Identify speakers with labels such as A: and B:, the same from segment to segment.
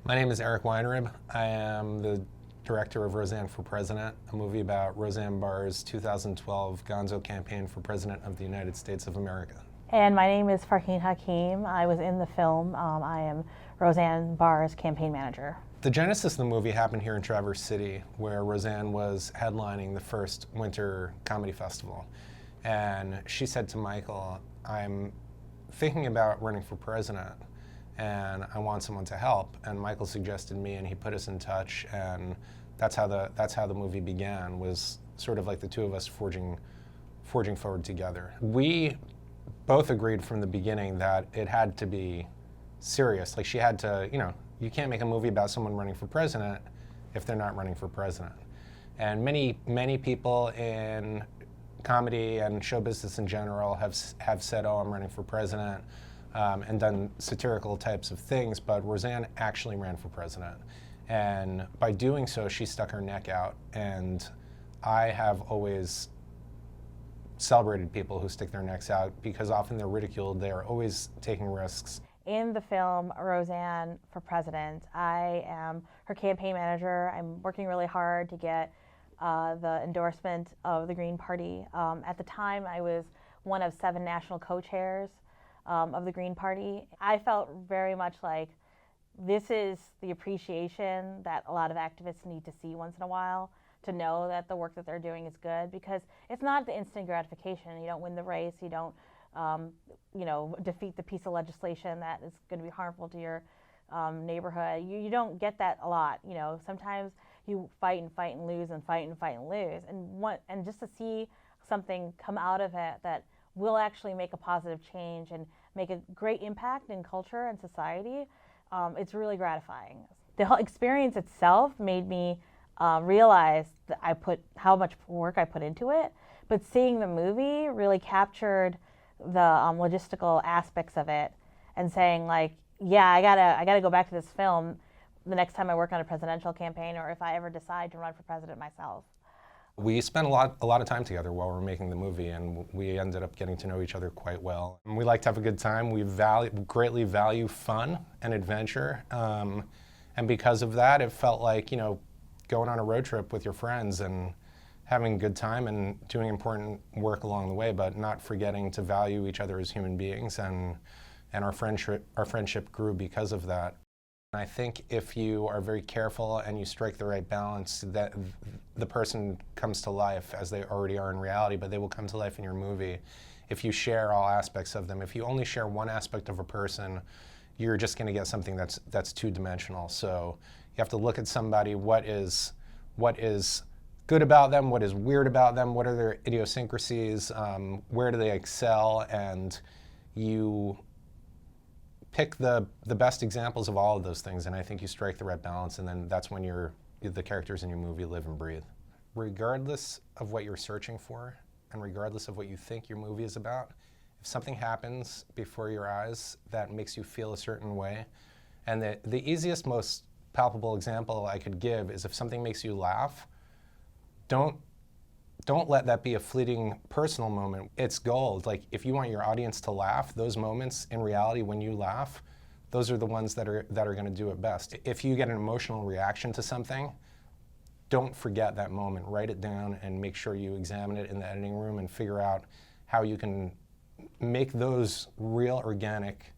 A: My name is Eric Weinrib. I am the director of Roseanne for President, a movie about Roseanne Barr's 2012 Gonzo campaign for President of the United States of America.
B: And my name is Farheen Hakim. I was in the film. I am Roseanne Barr's campaign manager.
A: The genesis of the movie happened here in Traverse City, where Roseanne was headlining the first winter comedy festival. And she said to Michael, "I'm thinking about running for president, and I want someone to help." And Michael suggested me, and he put us in touch, and that's how the movie began, was sort of like the two of us forging forward together. We both agreed from the beginning that it had to be serious. Like, she had to, you can't make a movie about someone running for president if they're not running for president. And many people in comedy and show business in general have said, "Oh, I'm running for president," and done satirical types of things, but Roseanne actually ran for president. And by doing so, she stuck her neck out, and I have always celebrated people who stick their necks out, because often they're ridiculed. They are always taking risks.
B: In the film Roseanne for President, I am her campaign manager. I'm working really hard to get the endorsement of the Green Party. At the time, I was one of 7 national co-chairs of the Green Party. I felt very much like this is the appreciation that a lot of activists need to see once in a while, to know that the work that they're doing is good, because it's not the instant gratification. You don't win the race, you don't defeat the piece of legislation that is going to be harmful to your neighborhood. You don't get that a lot. Sometimes you fight and lose and fight and lose, and just to see something come out of it that will actually make a positive change and make a great impact in culture and society, it's really gratifying. The whole experience itself made me realize that how much work I put into it, but seeing the movie really captured the logistical aspects of it, and saying, like, yeah, I gotta go back to this film the next time I work on a presidential campaign, or if I ever decide to run for president myself.
A: We spent a lot of time together while we were making the movie, and we ended up getting to know each other quite well. And we like to have a good time. We greatly value fun and adventure, and because of that, it felt like, going on a road trip with your friends and having a good time and doing important work along the way, but not forgetting to value each other as human beings, and our friendship grew because of that. And I think if you are very careful and you strike the right balance, that the person comes to life as they already are in reality, but they will come to life in your movie if you share all aspects of them. If you only share one aspect of a person, you're just going to get something that's two-dimensional. So you have to look at somebody, what is good about them, what is weird about them, what are their idiosyncrasies, where do they excel, and you pick the best examples of all of those things, and I think you strike the right balance, and then that's when the characters in your movie live and breathe. Regardless of what you're searching for, and regardless of what you think your movie is about, if something happens before your eyes that makes you feel a certain way, and the easiest, most palpable example I could give is, if something makes you laugh, don't let that be a fleeting personal moment. It's gold. Like, if you want your audience to laugh, those moments in reality when you laugh, those are the ones that are going to do it best. If you get an emotional reaction to something, don't forget that moment. Write it down and make sure you examine it in the editing room and figure out how you can make those real, organic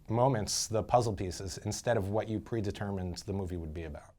A: moments the puzzle pieces, instead of what you predetermined the movie would be about.